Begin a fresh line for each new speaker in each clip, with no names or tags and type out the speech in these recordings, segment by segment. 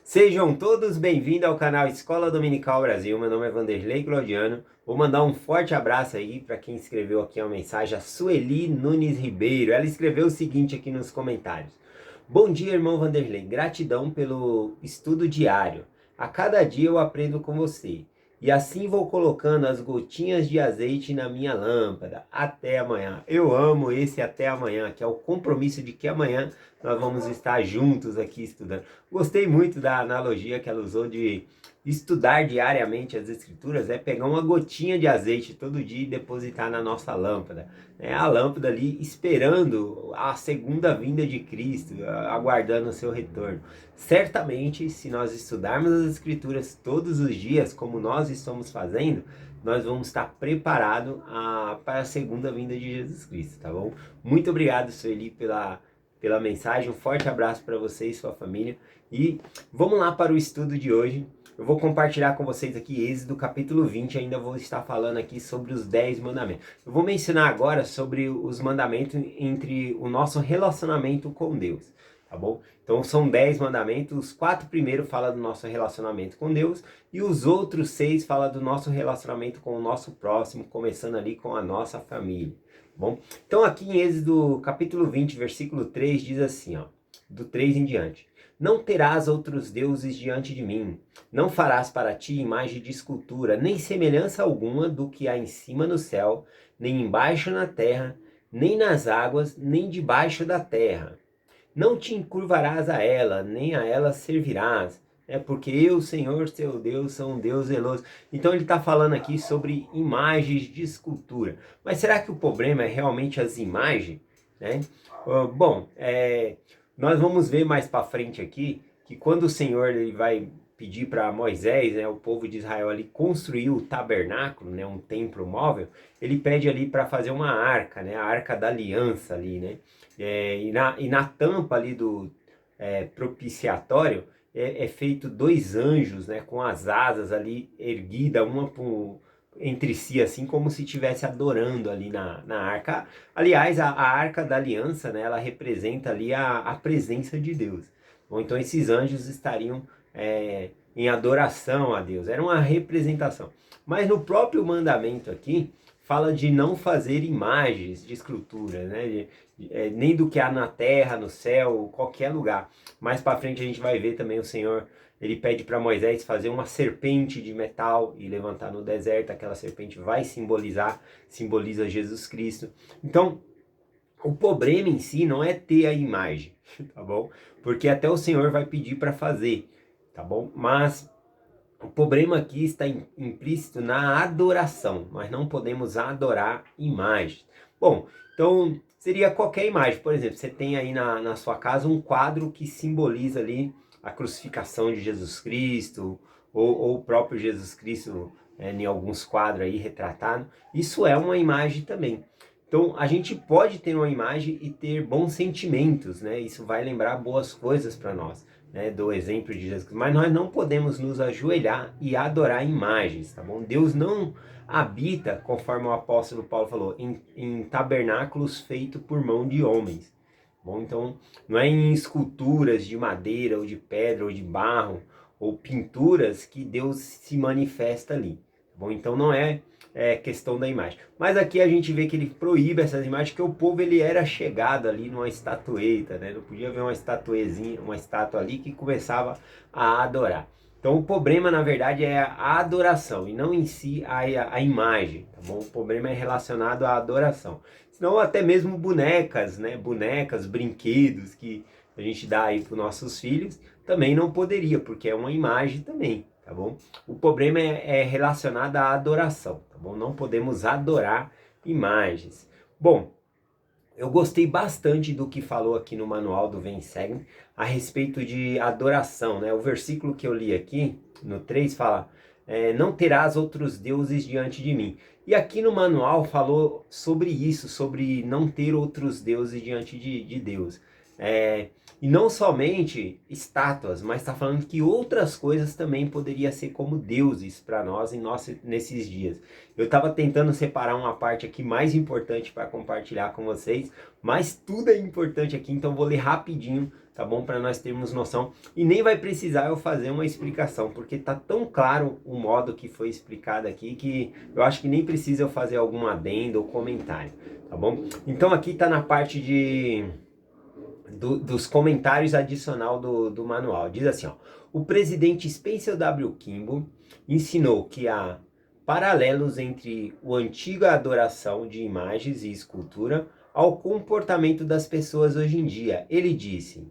Sejam todos bem-vindos ao canal Escola Dominical Brasil. Meu nome é Vanderlei Claudiano. Vou mandar um forte abraço aí para quem escreveu aqui uma mensagem, a Sueli Nunes Ribeiro. Ela escreveu o seguinte aqui nos comentários: Bom dia, irmão Vanderlei. Gratidão pelo estudo diário. A cada dia eu aprendo com você. E assim vou colocando as gotinhas de azeite na minha lâmpada. Até amanhã. Eu amo esse até amanhã, que é o compromisso de que amanhã nós vamos estar juntos aqui estudando. Gostei muito da analogia que ela usou de estudar diariamente as escrituras, é pegar uma gotinha de azeite todo dia e depositar na nossa lâmpada. É a lâmpada ali esperando a segunda vinda de Cristo, aguardando o seu retorno. Certamente, se nós estudarmos as escrituras todos os dias, como nós estamos fazendo, nós vamos estar preparados para a segunda vinda de Jesus Cristo, tá bom? Muito obrigado, Sueli, pela mensagem. Um forte abraço para você e sua família. E vamos lá para o estudo de hoje. Eu vou compartilhar com vocês aqui Êxodo capítulo 20, ainda vou estar falando aqui sobre os 10 mandamentos. Eu vou mencionar agora sobre os mandamentos entre o nosso relacionamento com Deus, tá bom? Então são 10 mandamentos, os 4 primeiros falam do nosso relacionamento com Deus e os outros 6 falam do nosso relacionamento com o nosso próximo, começando ali com a nossa família. Bom, então aqui em Êxodo capítulo 20, versículo 3, diz assim, ó, do 3 em diante: Não terás outros deuses diante de mim, não farás para ti imagem de escultura, nem semelhança alguma do que há em cima no céu, nem embaixo na terra, nem nas águas, nem debaixo da terra. Não te encurvarás a ela, nem a ela servirás, porque eu, Senhor, teu Deus, sou um Deus zeloso. Então ele está falando aqui sobre imagens de escultura. Mas será que o problema é realmente as imagens? Né? Bom, nós vamos ver mais para frente aqui que quando o Senhor ele vai pedir para Moisés, né, o povo de Israel ali construir o tabernáculo, né, um templo móvel, ele pede ali para fazer uma arca, né, a arca da aliança ali, né, e na tampa ali do propiciatório é feito 2 anjos, né, com as asas ali erguida uma entre si, assim como se estivesse adorando ali na arca. Aliás, a arca da aliança, né, ela representa ali a presença de Deus. Bom, então esses anjos estariam em adoração a Deus, era uma representação. Mas no próprio mandamento aqui, fala de não fazer imagens de escultura, né? Nem do que há na terra, no céu, qualquer lugar. Mais para frente a gente vai ver também o Senhor, ele pede para Moisés fazer uma serpente de metal e levantar no deserto. Aquela serpente vai simboliza Jesus Cristo. Então, o problema em si não é ter a imagem, tá bom? Porque até o Senhor vai pedir para fazer, tá bom? Mas o problema aqui está implícito na adoração. Nós não podemos adorar imagens. Bom, então seria qualquer imagem. Por exemplo, você tem aí na sua casa um quadro que simboliza ali a crucificação de Jesus Cristo, ou o próprio Jesus Cristo em alguns quadros aí retratado. Isso é uma imagem também. Então a gente pode ter uma imagem e ter bons sentimentos, né? Isso vai lembrar boas coisas para nós, né? Do exemplo de Jesus. Mas nós não podemos nos ajoelhar e adorar imagens, tá bom? Deus não habita, conforme o apóstolo Paulo falou, em tabernáculos feitos por mão de homens. Bom, então não é em esculturas de madeira ou de pedra ou de barro ou pinturas que Deus se manifesta ali. Bom, então não é questão da imagem. Mas aqui a gente vê que ele proíbe essas imagens, que o povo ele era chegado ali numa estatueta, né? Não podia ver uma estatuezinha, uma estátua ali que começava a adorar. Então o problema na verdade é a adoração e não em si a imagem, tá bom? O problema é relacionado à adoração. Senão até mesmo bonecas, né? Bonecas, brinquedos que a gente dá aí para os nossos filhos, também não poderia, porque é uma imagem também, tá bom? O problema é relacionado à adoração, tá bom? Não podemos adorar imagens. Bom, eu gostei bastante do que falou aqui no manual do Vem Segue a respeito de adoração, né? O versículo que eu li aqui, no 3, fala: não terás outros deuses diante de mim. E aqui no manual falou sobre isso, sobre não ter outros deuses diante de Deus. E não somente estátuas, mas está falando que outras coisas também poderiam ser como deuses para nós nesses dias. Eu estava tentando separar uma parte aqui mais importante para compartilhar com vocês, mas tudo é importante aqui, então vou ler rapidinho tá bom? Para nós termos noção. E nem vai precisar eu fazer uma explicação, porque tá tão claro o modo que foi explicado aqui, que eu acho que nem precisa eu fazer algum adendo ou comentário, tá bom? Então aqui tá na parte dos comentários adicional do manual. Diz assim, ó: o presidente Spencer W. Kimball ensinou que há paralelos entre a antiga adoração de imagens e escultura ao comportamento das pessoas hoje em dia. Ele disse: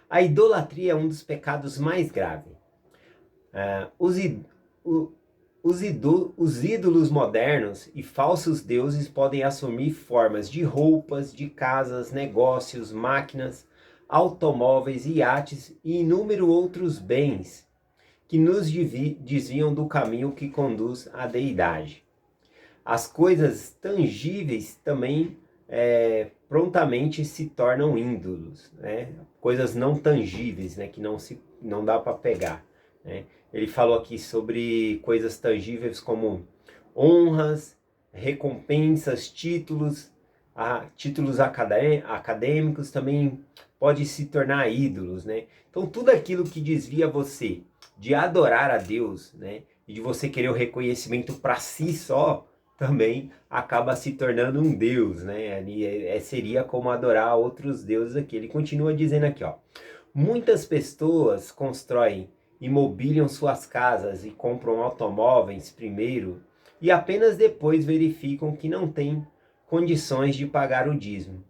a idolatria é um dos pecados mais graves. Os ídolos modernos e falsos deuses podem assumir formas de roupas, de casas, negócios, máquinas, automóveis, iates e inúmeros outros bens que nos desviam do caminho que conduz à deidade. As coisas tangíveis também prontamente se tornam ídolos, né? Coisas não tangíveis, né? Que não dá para pegar, né? Ele falou aqui sobre coisas tangíveis como honras, recompensas, títulos acadêmicos também pode se tornar ídolos, né? Então tudo aquilo que desvia você de adorar a Deus, né, e de você querer o reconhecimento para si só, também acaba se tornando um Deus, né? Seria como adorar outros deuses aqui. Ele continua dizendo aqui, ó: muitas pessoas constroem e mobiliam suas casas e compram automóveis primeiro e apenas depois verificam que não têm condições de pagar o dízimo.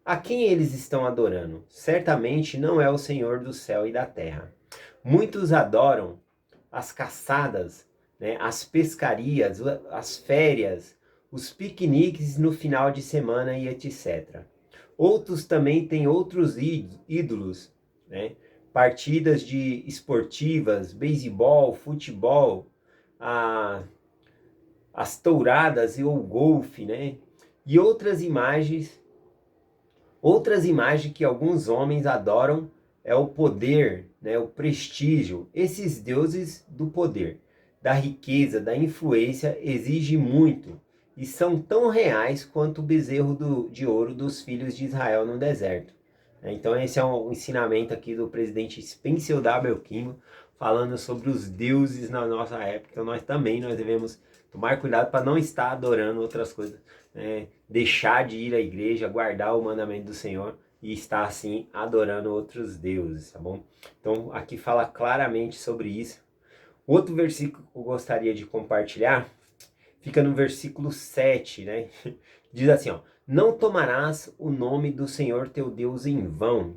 A quem eles estão adorando? Certamente não é o Senhor do céu e da terra. Muitos adoram as caçadas, né, as pescarias, as férias, os piqueniques no final de semana e etc. Outros também têm outros ídolos, né? Partidas de esportivas, beisebol, futebol, as touradas e o golfe, né? E outras imagens que alguns homens adoram é o poder, né, o prestígio. Esses deuses do poder, da riqueza, da influência exigem muito e são tão reais quanto o bezerro de ouro dos filhos de Israel no deserto. Então esse é um ensinamento aqui do presidente Spencer W. Kimball, falando sobre os deuses na nossa época. Então nós devemos tomar cuidado para não estar adorando outras coisas, né? Deixar de ir à igreja, guardar o mandamento do Senhor e estar assim adorando outros deuses, tá bom? Então aqui fala claramente sobre isso. Outro versículo que eu gostaria de compartilhar fica no versículo 7, né? Diz assim, ó: não tomarás o nome do Senhor teu Deus em vão,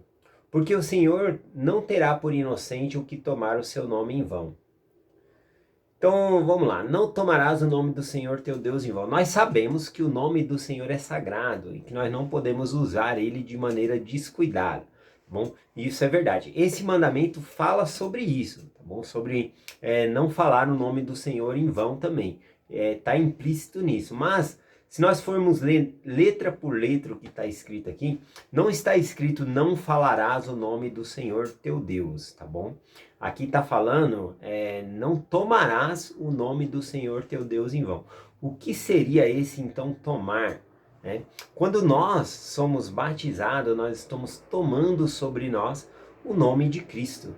porque o Senhor não terá por inocente o que tomar o seu nome em vão. Então vamos lá: não tomarás o nome do Senhor teu Deus em vão. Nós sabemos que o nome do Senhor é sagrado e que nós não podemos usar ele de maneira descuidada, tá bom? Isso é verdade. Esse mandamento fala sobre isso, tá bom? Sobre não falar o nome do Senhor em vão também. Tá implícito nisso. Mas se nós formos ler letra por letra o que está escrito aqui, não está escrito não falarás o nome do Senhor teu Deus, tá bom? Aqui está falando, não tomarás o nome do Senhor teu Deus em vão. O que seria esse então tomar? Né? Quando nós somos batizados, nós estamos tomando sobre nós o nome de Cristo.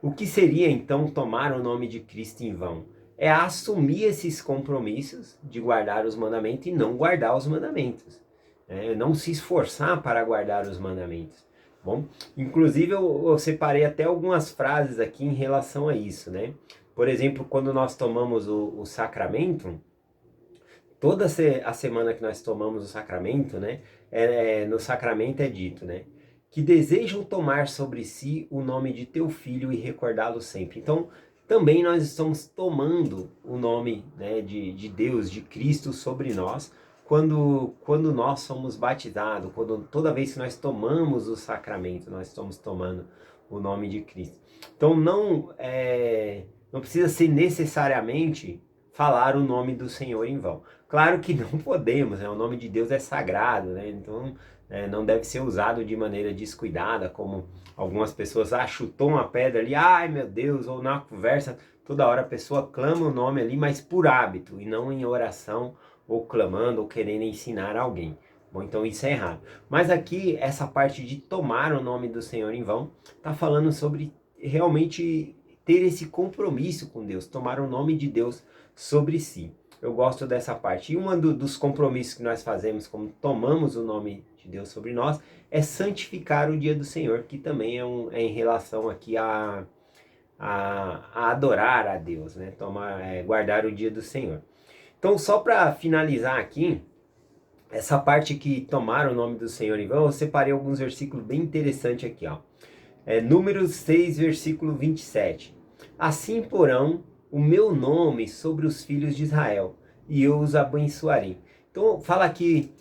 O que seria então tomar o nome de Cristo em vão? É assumir esses compromissos de guardar os mandamentos e não guardar os mandamentos. Não se esforçar para guardar os mandamentos. Bom, inclusive eu separei até algumas frases aqui em relação a isso, né? Por exemplo, quando nós tomamos o sacramento, toda a semana que nós tomamos o sacramento, né? No sacramento é dito, né? Que desejam tomar sobre si o nome de teu filho e recordá-lo sempre. Então, também nós estamos tomando o nome, né, de Deus, de Cristo sobre nós, quando nós somos batizados, toda vez que nós tomamos o sacramento, nós estamos tomando o nome de Cristo. Então não precisa ser necessariamente falar o nome do Senhor em vão. Claro que não podemos, né? O nome de Deus é sagrado, né? Então não deve ser usado de maneira descuidada, como algumas pessoas chutou uma pedra ali, ai meu Deus, ou na conversa, toda hora a pessoa clama o nome ali, mas por hábito, e não em oração, ou clamando, ou querendo ensinar alguém. Bom, então isso é errado. Mas aqui, essa parte de tomar o nome do Senhor em vão, está falando sobre realmente ter esse compromisso com Deus, tomar o nome de Deus sobre si. Eu gosto dessa parte. E um dos compromissos que nós fazemos, como tomamos o nome de Deus sobre nós, é santificar o dia do Senhor, que também é em relação aqui a adorar a Deus, né? Guardar o dia do Senhor. Então, só para finalizar aqui, essa parte que tomar o nome do Senhor em vão, eu separei alguns versículos bem interessantes aqui, ó. Números 6, versículo 27. Assim porão o meu nome sobre os filhos de Israel, e eu os abençoarei. Então, fala aqui,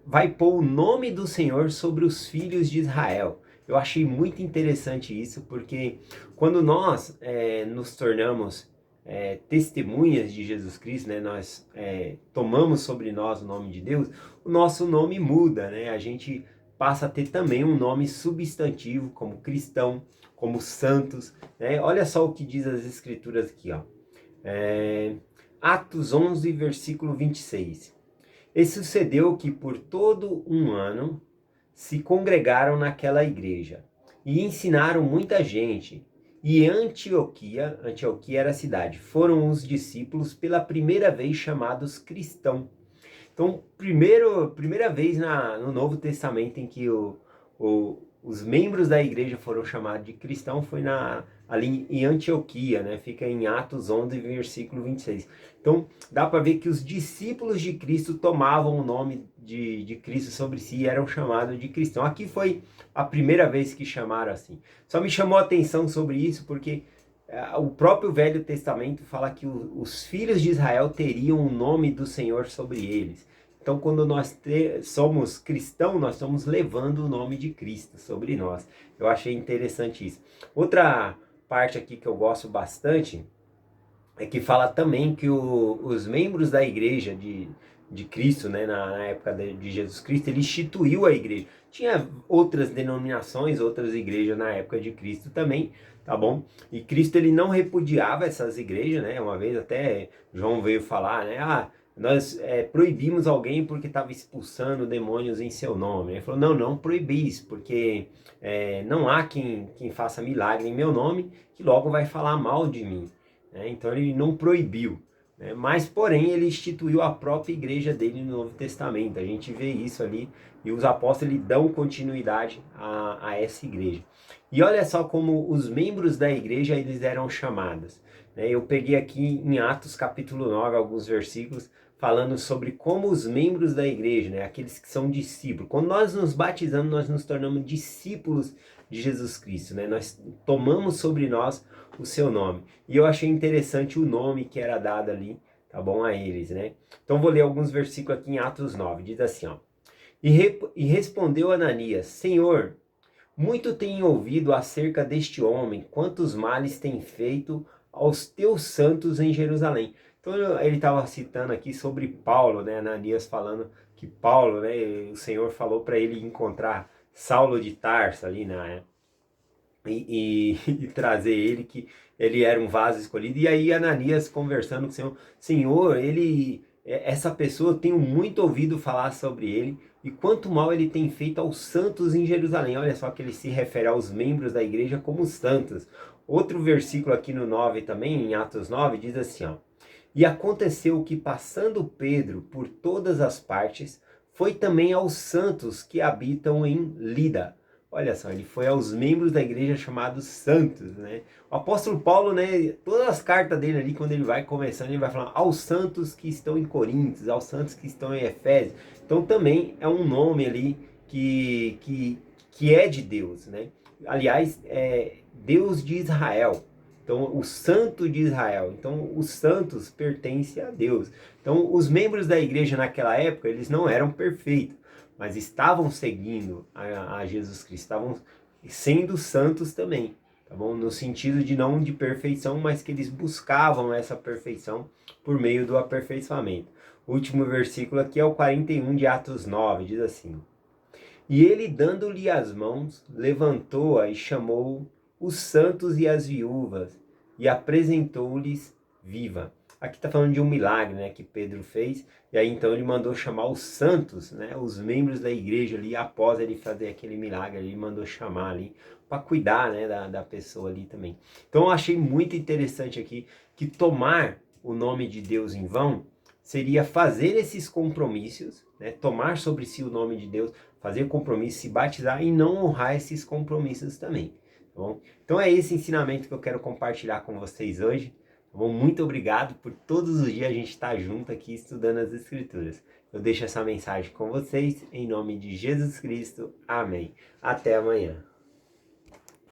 vai pôr o nome do Senhor sobre os filhos de Israel. Eu achei muito interessante isso, porque quando nós nos tornamos testemunhas de Jesus Cristo, né, nós tomamos sobre nós o nome de Deus, o nosso nome muda, né? A gente passa a ter também um nome substantivo, como cristão, como santos, né? Olha só o que diz as escrituras aqui, ó. Atos 11, versículo 26. E sucedeu que por todo um ano se congregaram naquela igreja e ensinaram muita gente. E Antioquia era a cidade, foram os discípulos pela primeira vez chamados cristãos. Então, primeira vez no Novo Testamento em que os membros da igreja foram chamados de cristão foi ali em Antioquia, né? Fica em Atos 11, versículo 26. Então, dá para ver que os discípulos de Cristo tomavam o nome de Cristo sobre si e eram chamados de cristão. Aqui foi a primeira vez que chamaram assim. Só me chamou a atenção sobre isso porque o próprio Velho Testamento fala que os filhos de Israel teriam o nome do Senhor sobre eles. Então, quando nós somos cristãos, nós estamos levando o nome de Cristo sobre nós. Eu achei interessante isso. Outra parte aqui que eu gosto bastante é que fala também que os membros da igreja de Cristo, né, na época de Jesus Cristo, ele instituiu a igreja. Tinha outras denominações, outras igrejas na época de Cristo também, tá bom? E Cristo, ele não repudiava essas igrejas, né? Uma vez até João veio falar, né? Nós proibimos alguém porque estava expulsando demônios em seu nome. Ele falou, não proibis, porque não há quem faça milagre em meu nome, que logo vai falar mal de mim. Então ele não proibiu, né? Mas porém ele instituiu a própria igreja dele no Novo Testamento. A gente vê isso ali e os apóstolos dão continuidade a essa igreja. E olha só como os membros da igreja eles eram chamados, né? Eu peguei aqui em Atos capítulo 9 alguns versículos falando sobre como os membros da igreja, né, aqueles que são discípulos, quando nós nos batizamos, nós nos tornamos discípulos de Jesus Cristo, né? Nós tomamos sobre nós o seu nome. E eu achei interessante o nome que era dado ali, tá bom, a eles, né? Então vou ler alguns versículos aqui em Atos 9, diz assim, ó. E respondeu Ananias, Senhor, muito tenho ouvido acerca deste homem, quantos males tem feito aos teus santos em Jerusalém. Então ele estava citando aqui sobre Paulo, né? Ananias falando que Paulo, né? O Senhor falou para ele encontrar Saulo de Tarso ali, né? E trazer ele, que ele era um vaso escolhido. E aí Ananias conversando com o Senhor, Senhor, essa pessoa, eu tenho muito ouvido falar sobre ele, e quanto mal ele tem feito aos santos em Jerusalém. Olha só que ele se refere aos membros da igreja como santos. Outro versículo aqui no 9 também, em Atos 9, diz assim, ó. E aconteceu que, passando Pedro por todas as partes, foi também aos santos que habitam em Lida. Olha só, ele foi aos membros da igreja chamados santos, né? O apóstolo Paulo, né, todas as cartas dele ali, quando ele vai começando, ele vai falar aos santos que estão em Coríntios, aos santos que estão em Efésios. Então também é um nome ali que é de Deus, né? Aliás, é Deus de Israel. Então, o santo de Israel. Então, os santos pertencem a Deus. Então, os membros da igreja naquela época, eles não eram perfeitos, mas estavam seguindo a Jesus Cristo, estavam sendo santos também, tá bom? No sentido de não de perfeição, mas que eles buscavam essa perfeição por meio do aperfeiçoamento. O último versículo aqui é o 41 de Atos 9, diz assim: E ele, dando-lhe as mãos, levantou-a e chamou os santos e as viúvas, e apresentou-lhes viva. aqui está falando de um milagre, né, que Pedro fez, e aí então ele mandou chamar os santos, né, os membros da igreja ali, após ele fazer aquele milagre, ele mandou chamar ali, para cuidar, né, da pessoa ali também. Então eu achei muito interessante aqui, que tomar o nome de Deus em vão, seria fazer esses compromissos, né, tomar sobre si o nome de Deus, fazer compromisso, se batizar e não honrar esses compromissos também. Tá bom? Então é esse ensinamento que eu quero compartilhar com vocês hoje. Tá bom? Muito obrigado por todos os dias a gente estar junto aqui estudando as Escrituras. Eu deixo essa mensagem com vocês em nome de Jesus Cristo. Amém. Até amanhã.